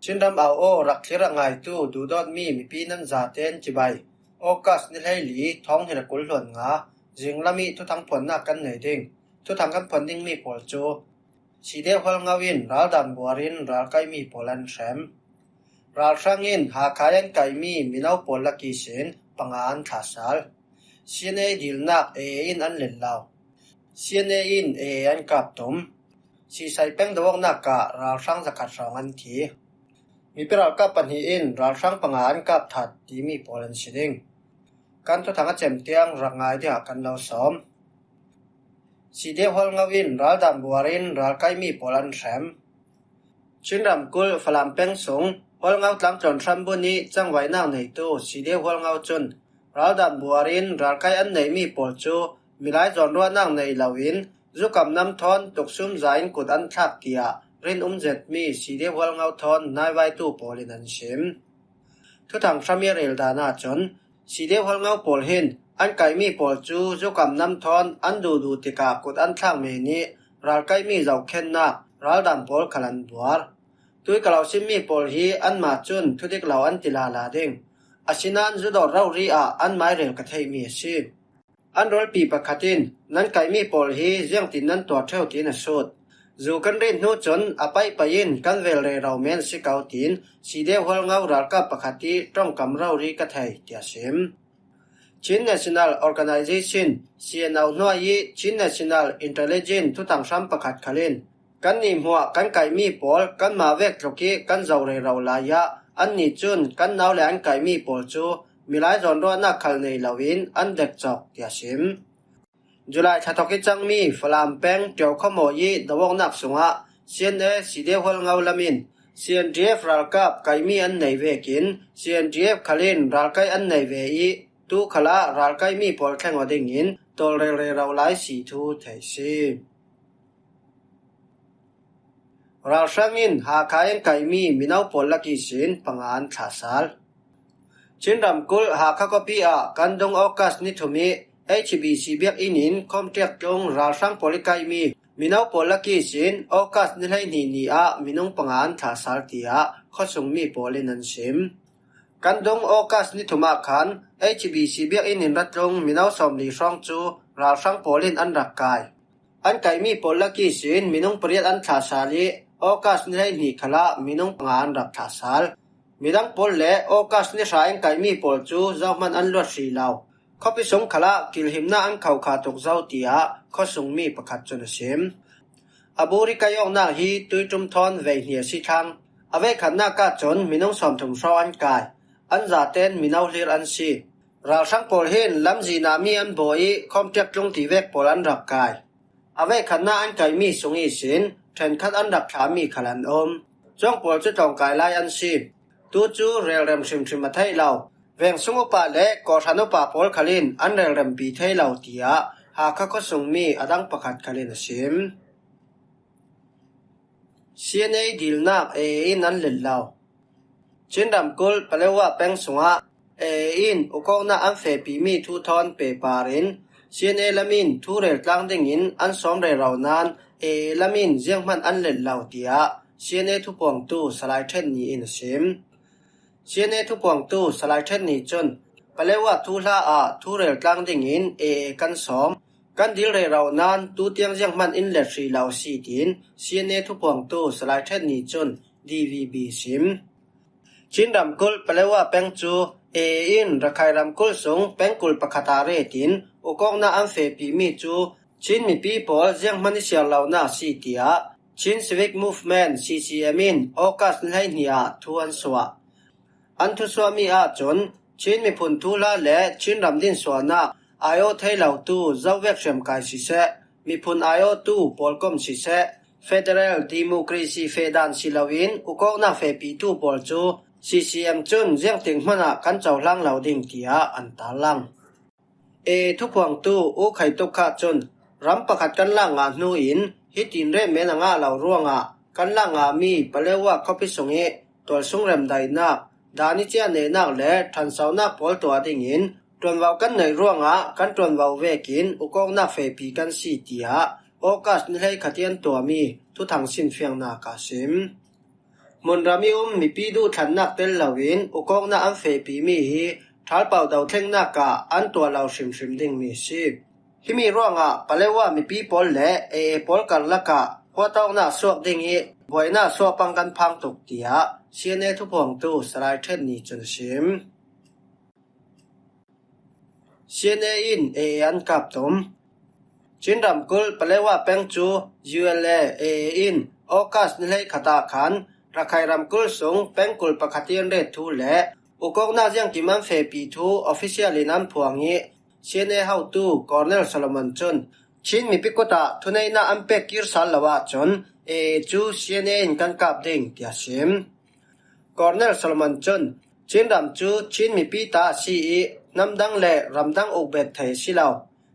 chin ram au o rak thira ngai tu du dot mi pi nan za ten chibai August ni lei li thong hira kul hlon nga jinglami thu thang phon na kan nei ding thu thang kan phon ding mi pol chu side hol ngawin ral dan buarin ral kai mi polan sem ral sangin ha khayan kai mi minau pol la ki sin pangan thasal siane dilnak e in an len law siane in e an kap tom si sai peng dawang na ka ral sang zakat rang an thi mi peral ka pan hi in ral sang pangan kap that ti mi polan siding kan thu thanga chem tiang rangai dia kan lo som side hol ngawin ral dan buarin ral kai mi polan sem chinram kul falam peng sung hol ngaw tlang tron sam bu ni changwai nang nei tu side hol ngaw chun ral dan buarin ral kai an nei mi pol chu milai jon ro nang nei lawin zu kam nam thon tuksum zain kut an thak tia rin jet mi side hol ngaw thon nai wai tu polin an sim thu thang samir el dana chon side hol ngaw pol hin an kai mi pol chu zu kam nam thon an du tika kut an thak me ni ral kai mi zau khen na ral dan pol khalan buar tui kalau sim mi pol hi an ma chun thudik law an tila la ding asinan zu dor rau ri a an mai rel ka thei mi si an rol pi pakhatin nan kai mi pol hi jiang tin nan to theu tin a sut zu kan rin nu chon apai pain kan vel re rau men si kau tin side hol ngau ral ka pakhati tong kam rau ri ka thei tia sim Chin National Organization CNO Noi Chin National Intelligence thu tang sam pakhat khalin kan ni hwa kan kai mi pol kan ma vek troki kan zau re rau la ya an ni chun kan naw le an kai mi pol chu milai jon ro na khal nei lawin an dek chok tia sim July thathoki changmi falam peng teu khomo yi dawong nak sunga CNA side hol ngau lamin CNDF ral kap kai mi an nei vekin CNDF khalin ral kai an nei ve i tu khala ral kai mi pol kheng oding in tol re rau lai si thu thei si ral sangin ha khayan kai mi minau pol la ki sin pangan thasal chinram kul ha kha copy a kandong August ni thumi HBC biak inin komtek tong ral sang polikai mi minau pol la ki sin August ni lai ni a minung pangan thasal tia khosung mi polin an sim kandong August ni thuma khan HBC biak inin ratlong minau som li song chu ral sang polin an rakai an kai mi pol la ki sin minung priat an thasali August ni lai ni khala minung pangan rak thasal midang pol le August ni saing kai mi pol chu zawman an lot si law khopi song khala kilhimna an khau kha tok zau tia khosung mi pakhat chun sim aburi kayong na hi tuitum thon ve hnia si thang ave khanna ka chon minung som thum so an kai an za ten minau hlir an si ral sang pol hin lamji na mi an boi khom tek tlung ti vek pol an rak kai ave khanna an kai mi sungi sin then khat an rak tha mi khalan chong pol chu tong kai lai an si tu chu rel rem sim ma thai law veng sungu pa le ko thanu pa pol khalin an rel rem pi thai law tia ha kha ko sung mi adang pakhat khalin sim CNA dilnak e in an len law chinram kul palewa peng sunga e in ukona an fe pi mi thu thon pe parin CNA lamin thu rel tlang ding in an som re raw nan e lamin jiang man an len law tia CNA thu pong tu salai then ni in sim CNA thu pong tu salai then ni chun palewa thu la a thu rel tlang ding in e kan som kan dil re raw nan tu tiang jiang man in le sri law si tin CNA thu pong tu salai then ni chun DVB sim chinram kul palewa peng chu e in rakhai ram kul sung peng kul pakhata re tin ukong na an fe pi mi chu chin mi people jiang man sial law na si tia Chin Civic Movement CCM in August lai nia thu an swa an thu swa mi a chon chin mi phun thu la le chin ram din swa na ayo thai law tu zawek sem kai si se mi phun ayo tu polkom si se Federal Democracy Fedan silawin ukong na fe pi tu pol chu CCM chun jiang ting hmana kan chaw lang law ding tia an ta lang e thu phang tu u khai tok kha chun ram pakhat kan la nga hnu in hitin re mena nga law ruanga kan la nga mi palewa khopi songe tol sung rem dai na dani chia ne nak le than saw na pol to ading in ton waw kan nei ruanga kan ton waw vekin ukong na fe pi kan si tia August ni lei khatian to mi thu thang sin fiang na ka sim มุนรามิมีปีดูทันนักเตลลาวินอุกองนาอันเฟปีมีฮีทัลเป่าดาวเทงนักกะอันตัวเราชิมดิ่งมีสิที่มีร่วงปะเลว่ามีปีปอลและปอลกันละกะหัวเต้าหน้าสวกดิ่งอีบ่อยหน้าสวกปังกันพังตุกเตียเชียนเนทุพวงตู้สลายเทนนี้จนชิมเชียนอินอันกับตุมจินรำกุลปะเลว่าแปงจูยูเอลอินออกัสนิเลขตาขันรักใครรำกุลสงแปงกุลประคตินเรทูและอุกองนาเจียงกิมันเฟปีทูออฟฟิเชียลินันพวงนี้เชียนเฮาตูกอร์เนลซาลมอนจนชินมีปิกตาทุนายนาอัมเปกิร์สัลลาวาจนจูเชียนอินกันกับดิ่งเตียชิมกอร์เนลซาลมอนจนชินรำจูชินมีปีตาซีนำดังและรำดังอุเบตเทสิลาว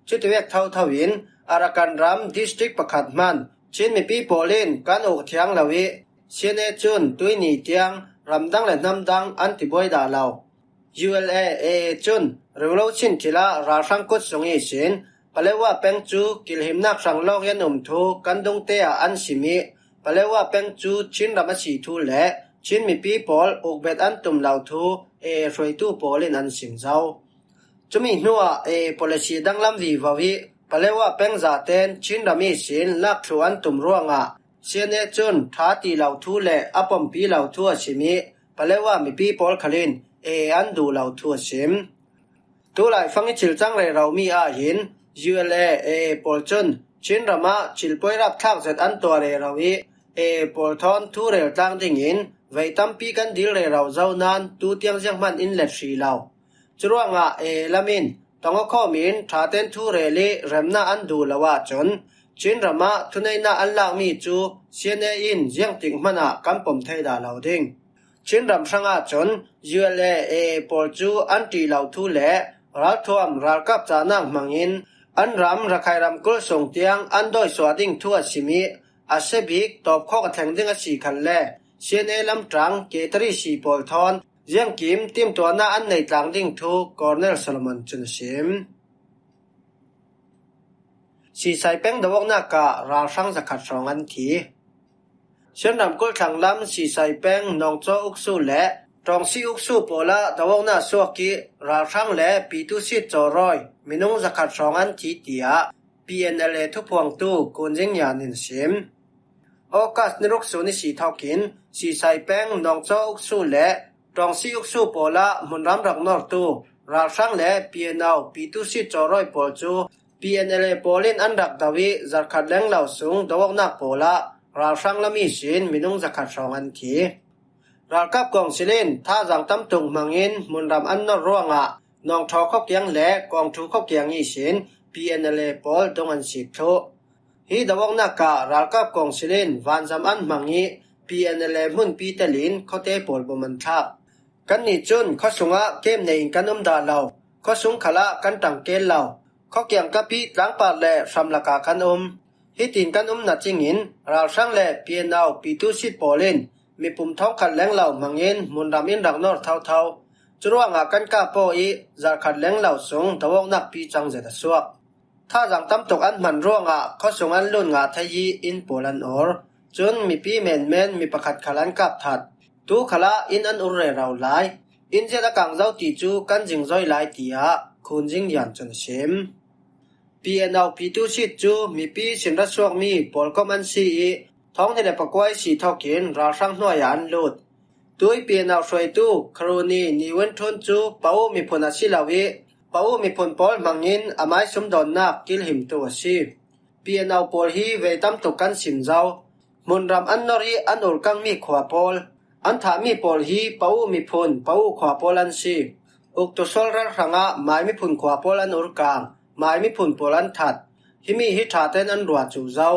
จุดเวกเท่าทวินอารากันรำดิสตริกประคัดมันชินมีปีโปลินกันอกเทียงลาวิเชียนจุนตุยนีเตียงรำดังและนำดังอันติบอยดาลาว ULA จุนเรือเราชินทิลาราชังกุศสงอีสินปะเลว่าแปงจูกิลหิมนักสังโลกยันทูกันดงเตะอันสิมีปะเลว่าแปงจูชินรำสีทูและชินมีปีปอลอกเบ็ดอันตุมลาวทูรวยตู้ปอลินอันสิงเจ้าจะมีนัวpolicy ดังลำวีวาวิปะเลว่าแปงซาเตนชินรำมีสินลักชวนตุมร่วงเชียนจุนท้าตีลาวทูและอปมปีลาวทูสิมีปะเลว่ามีปีปอลคลินอันดูลาวทูสิมตัวไหลฟังชิลจังเลยเรามีหิน ULA ปอลจนชินรำมาชิลปอยรับทักเสร็จอันตัวเรเราวิปอลทอนทูเรลตั้งดิ่งอินไว้ตั้มปีกันดิลเรเราเจ้านานตูเตียงเสียงมันอินเล็ดสีเราจรวงลามินต้องข้อมินท้าเต้นทูเรลีเรมนาอันดูละว่าจนชินรำมาทุนายนาอันลางมีจูเชียนอินเสียงติงมันกันปมเทดาเราดิ่งชินรำสังอาจน ULA ปอลจูอันตีเราทูและรัฐทวมรัฐกับจานังมังอินอันรำรักใครรำกุลส่งเตียงอันโดยสวัสดิ่งทั่วสิมีอาเซบิกตอบข้อกระแทงดิ่งสีคันและเชียนลำตรังเกตรีสีปอลทอนเสียงกิมติมตัวหน้าอันในตรังดิ่งทูกอร์เนลซาลมอนจนสิมสีใส่แป้งดวงหน้ากะราชังจะขัดสองอันทีเช่นรำกุลทางลำสีใส่แป้งนองโจอุกสูและตรองซีอุกสูโปละดวงหน้าสวกิราชังและปีตุสิจอรอยมินุงจะขัดสองอันทีเตีย PNL ทุพวงตู้กุนจิงยานินสิมออกัสนิรุกสูนิสีเท่ากินสีใส่แป้งนองโจอุกสูและตรองซีอุกสูโปละมุนรำรักนอร์ตู้ราชังและ PNL ปีตุสิจอรอยปอจู PNL ปอลินอันดักดาวิจัดขัดแรงเหล่าสูงดวงหน้าโปละราชังละมีสินมินุงจะขัดสองอันทีรัฐกับกองสิลินท่าจังตั้มตุงมังอินมุนรำอันนอร่วงนองทอข้าวเกียงและกองทูข้าวเกียงยี่สิน PNL ปอลดงอันสิบทุฮีดวงนักกะรัฐกับกองสิลินวันจำอันมังอี PNL มุนปีเตลินเขาเตปอลบมันทับกันนี่จุนเขาสุงะเกมในกันดาเราเขาสุงขละกันตังเกลเราเขาเกียงกับพี่ล้างปาดและสำลักกันฮิตินกันนัดจิงอินราชังและ PNL ปีตุสิปอลินมีปุ่มท้องขัดแหลงเหล่ามังเงินมุนรามินรักนอร์เท่าจรวงกันกาโปอีจะขัดแหลงเหล่าสงตะวงนักปีจังเจตสวกถ้าจังตั้มตกอันมันร่วงเขาส่งอันลุ่นไทยอินโปแลนด์ออร์จนมีปีเมนมีประคัดขลันกับถัดตูขละอินอันอุเรเราไลอินเจตกังเจ้าตีจูกันจิงจอยไลตียคุณจิงยันจนเชมPNL ปีตุสิจูมีปีสินรัสวกมีปอลก็มันซีท้องที่ได้ประกวยสีเท่ากินราชังหน่วยอันลุดตัวเปลี่ยนเอาช่วยตู้ครูนีนิวันทนจูเป้ามีผลอาชีลาวิเป้ามีผลปอลมังอินอามายสมดอนนักกิลหิมตัวชีเปลี่ยนเอาปอลฮีเวตัมตุกันสิมเจ้ามุนรำอันนอรีอันอุลกังมีขวาปอลอันถามีปอลฮีเป้ามีผลเป้าขวาปอลันชีอุกตุสอลรักงะหมายมีผลขวาปอลันอุลกังหมายมีผลปอลันทัดที่มีฮิตาเตนอันรัวจูเจ้า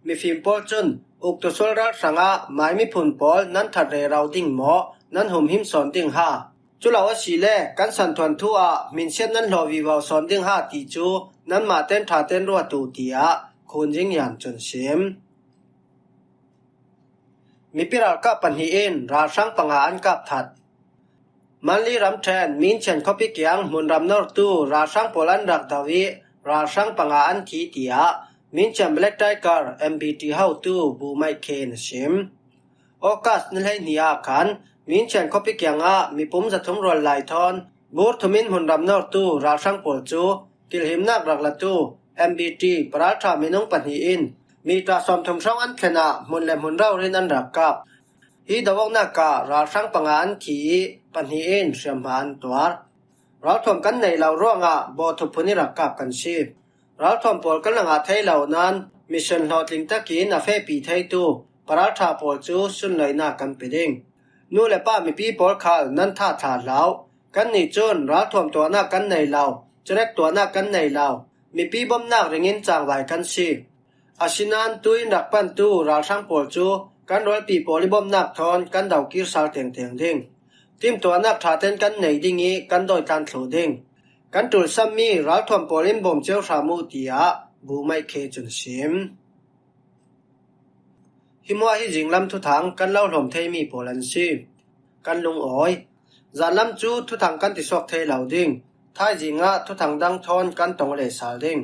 มีฟิล์มปอลจนอุกตุสอลรักงะหมายมีผลปอลนั้นทัดเรเราดิ่งหมอนั้นหุ่มหิมสอนดิ่งห้าจุลาวสีเล่กันสันทวนทัวมินเช่นนั้นรอวิวาสอนดิ่งห้าตีจูนั้นมาเต้นทัดเต้นรัวตูเตียคุณจิงยันจนเสียมมีพิรากับปัญหาเอ็นราชังปังหาอันกับทัดมันลีรำแทนมินเช่นข้อพิกยังมุนรำนอร์ตูราชังโปแลนด์รักดาวิราชังปังหาอันทีเตียมินเช่นเบล็กไทเกอร์ MBT เฮาตูบูไม่เคนชิม ออกัสนั่นให้เนียขันมินเชนคอปิกยังมีปุ่มจะทุ่มรอนไหลทอนบูร์ทุมินหุ่นรำนอร์ตู้ราช่างปวดจูกิลหิมนักรักละตู้ MBT ปราชามินงปัญหีอินมีตราสอมทมช่องอันขณะมุนแหลมหุ่นเราเรินอันรักกับฮีดาวกนักการาช่างปังอันทีปัญหีอินเสียมหันตัวเราทมกันในเราร่วงบอทุพุนิรักกับกันชีเราทมปวดกันหลังอาเทเหล่านั้นมิชชันหลอดลิงตะกีนาเฟปีไทตู้ปราชาปวดจูสุนเลยนากันไปดิ่งนู่นแหละป้ามีปีปอลขานั้นท่าทาเหลากันนี่จนเราทมตัวหน้ากันในเราจะเล็กตัวหน้ากันในเรามีปีบ่มนักเริงินจางไหวกันชีอาชินันตุยนักปั้นตู้ราช่างปวดจูกันร้อยปีปอลิบ่มนักทอนกันดาวกิรสาวเตียงดิ่งทีมตัวนักถ่าเต้นกันในดิ่งนี้กันโดยการโถดิ่งกันตุลซัมมีเราทมปอลิมบ่มเจ้าสามูตียบูไม่เคจุนชิมหิมว่าฮิจิงลำทุถังกันเล่าหลมเทมีโปลันชีกันลุงอ้อยจานลำจูทุถังกันติสวกเทเหล่าดิ่งท้ายจิงทุถังดังทอนกันตรงเลสาดิ่ง